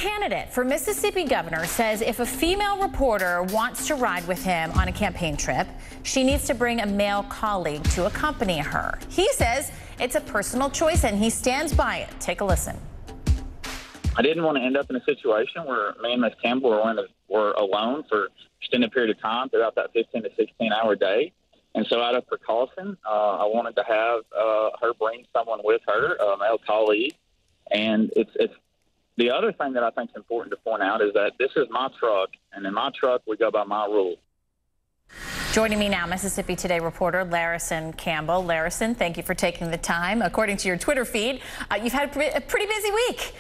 candidate for Mississippi governor says if a female reporter wants to ride with him on a campaign trip, she needs to bring a male colleague to accompany her. He says it's a personal choice and he stands by it. Take a listen. I didn't want to end up in a situation where me and Ms. Campbell were alone for an extended period of time throughout that 15 to 16-hour day. And so out of precaution, I wanted to have her bring someone with her, a male colleague. And it's the other thing that I think is important to point out is that this is my truck, and in my truck, we go by my rules. Joining me now, Mississippi Today reporter Larison Campbell. Larison, thank you for taking the time. According to your Twitter feed, you've had a pretty busy week.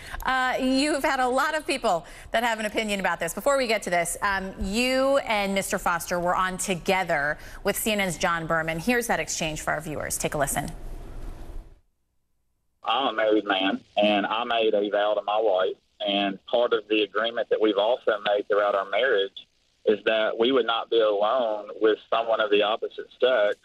You've had a lot of people that have an opinion about this. Before we get to this, you and Mr. Foster were on together with CNN's John Berman. Here's that exchange for our viewers. Take a listen. I'm a married man, and I made a vow to my wife, and part of the agreement that we've also made throughout our marriage is that we would not be alone with someone of the opposite sex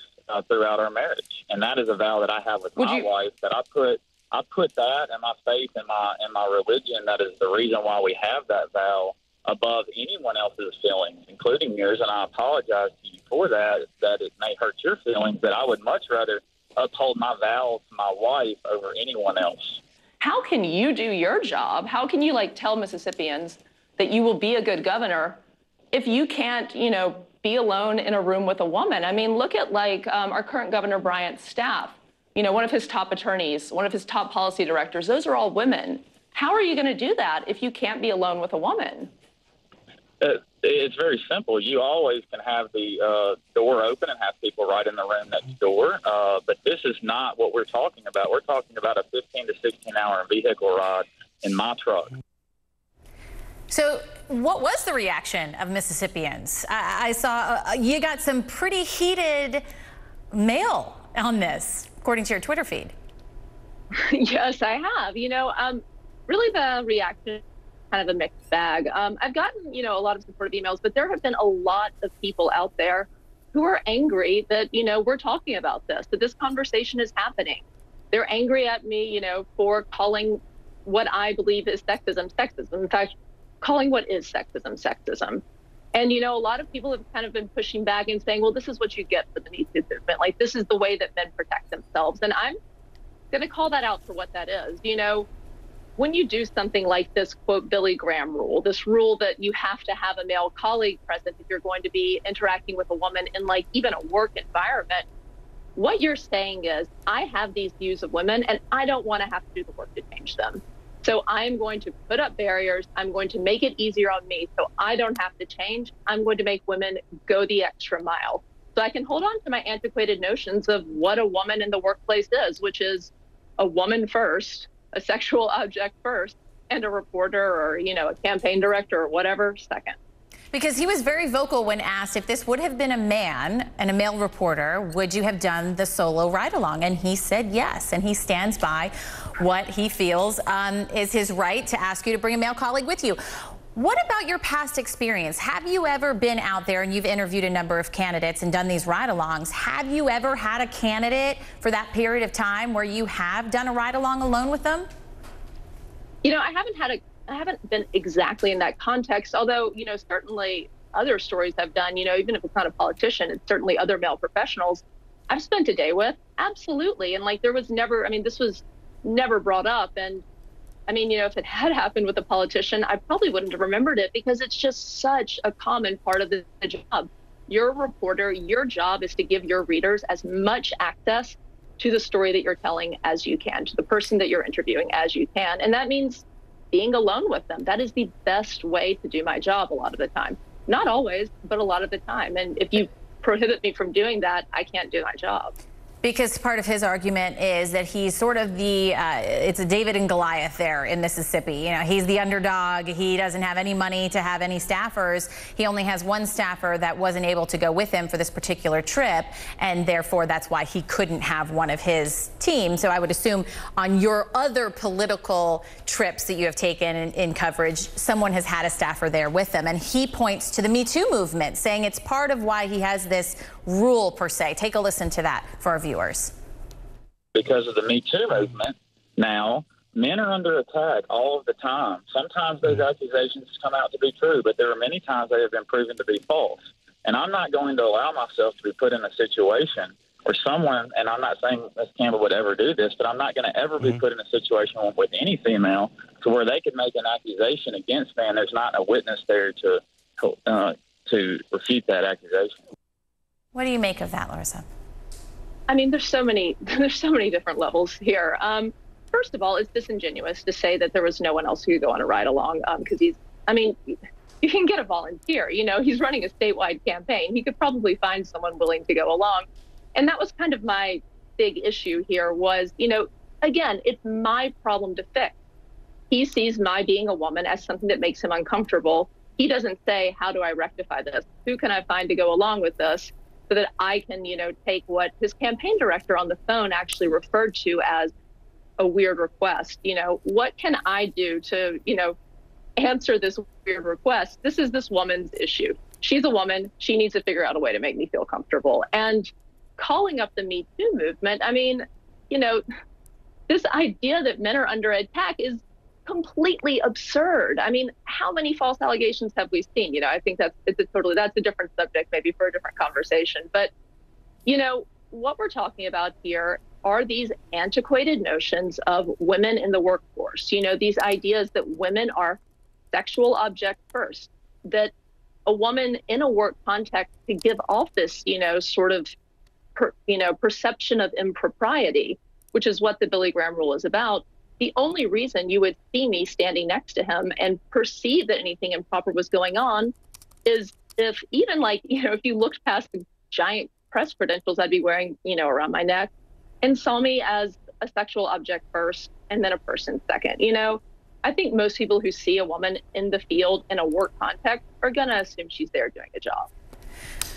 throughout our marriage. And that is a vow that I have with my wife, that I put that and my faith and my religion. That is the reason why we have that vow above anyone else's feelings, including yours. And I apologize to you for that it may hurt your feelings, but I would much rather uphold my vow to my wife over anyone else. How can you do your job? How can you tell Mississippians that you will be a good governor if you can't, be alone in a room with a woman? I mean, look at our current Governor Bryant's staff. One of his top attorneys, one of his top policy directors, those are all women. How are you going to do that if you can't be alone with a woman? It's very simple. You always can have the door open and have people right in the room next door. But this is not what we're talking about. We're talking about a 15 to 16-hour vehicle ride in my truck. So what was the reaction of Mississippians? I saw you got some pretty heated mail on this, according to your Twitter feed. Yes, I have. Really the reaction, kind of a mixed bag. I've gotten, a lot of supportive emails, but there have been a lot of people out there who are angry that, we're talking about this, that this conversation is happening. They're angry at me, for calling what I believe is sexism. In fact, calling what is sexism. And, a lot of people have kind of been pushing back and saying, well, this is what you get for the Me Too movement. This is the way that men protect themselves. And I'm going to call that out for what that is. When you do something like this, quote, Billy Graham rule, this rule that you have to have a male colleague present if you're going to be interacting with a woman in even a work environment, what you're saying is, I have these views of women and I don't want to have to do the work to change them. So I'm going to put up barriers. I'm going to make it easier on me so I don't have to change. I'm going to make women go the extra mile so I can hold on to my antiquated notions of what a woman in the workplace is, which is a woman first, a sexual object first, and a reporter or, a campaign director or whatever second. Because he was very vocal when asked if this would have been a man and a male reporter, would you have done the solo ride-along? And he said yes, and he stands by what he feels is his right to ask you to bring a male colleague with you. What about your past experience? Have you ever been out there, and you've interviewed a number of candidates and done these ride-alongs, have you ever had a candidate for that period of time where you have done a ride-along alone with them? I haven't been exactly in that context, although, certainly other stories I've done, even if it's not a politician, it's certainly other male professionals I've spent a day with. Absolutely. And there was never, this was never brought up. And if it had happened with a politician, I probably wouldn't have remembered it because it's just such a common part of the job. You're a reporter. Your job is to give your readers as much access to the story that you're telling as you can, to the person that you're interviewing as you can. And that means being alone with them. That is the best way to do my job a lot of the time. Not always, but a lot of the time. And if you prohibit me from doing that, I can't do my job. Because part of his argument is that he's sort of it's a David and Goliath there in Mississippi. He's the underdog. He doesn't have any money to have any staffers. He only has one staffer that wasn't able to go with him for this particular trip, and therefore that's why he couldn't have one of his team. So I would assume on your other political trips that you have taken in coverage, someone has had a staffer there with them. And he points to the Me Too movement, saying it's part of why he has this rule per se. Take a listen to that for our viewers. Because of the Me Too movement, now Men are under attack all of the time. Sometimes those accusations come out to be true, but there are many times they have been proven to be false. And I'm not going to allow myself to be put in a situation where someone, and I'm not saying Ms. Campbell would ever do this, but I'm not going to ever be put in a situation with any female to where they could make an accusation against me and there's not a witness there to refute that accusation. What do you make of that, Larissa? I mean, there's so many different levels here. First of all, it's disingenuous to say that there was no one else who could go on a ride along because you can get a volunteer. You know, he's running a statewide campaign. He could probably find someone willing to go along. And that was kind of my big issue here was, you know, again, it's my problem to fix. He sees my being a woman as something that makes him uncomfortable. He doesn't say, how do I rectify this? Who can I find to go along with this so that I can, you know, take what his campaign director on the phone actually referred to as a weird request. You know, what can I do to, you know, answer this weird request? This is this woman's issue. She's a woman. She needs to figure out a way to make me feel comfortable. And calling up the Me Too movement, I mean, you know, this idea that men are under attack is completely absurd. I mean, how many false allegations have we seen? You know, I think that's a different subject, maybe for a different conversation. But, you know, what we're talking about here are these antiquated notions of women in the workforce. You know, these ideas that women are sexual object first, that a woman in a work context could give off this, you know, sort of, perception of impropriety, which is what the Billy Graham rule is about. The only reason you would see me standing next to him and perceive that anything improper was going on is if even like, you know, if you looked past the giant press credentials I'd be wearing, you know, around my neck and saw me as a sexual object first and then a person second. You know, I think most people who see a woman in the field in a work context are going to assume she's there doing a job.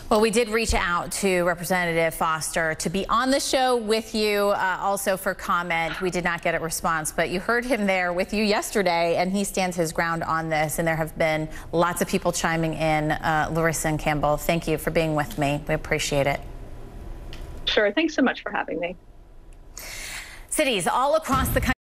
Well, we did reach out to Representative Foster to be on the show with you, also for comment. We did not get a response, but you heard him there with you yesterday, and he stands his ground on this, and there have been lots of people chiming in. Larissa and Campbell, thank you for being with me. We appreciate it. Sure. Thanks so much for having me. Cities all across the country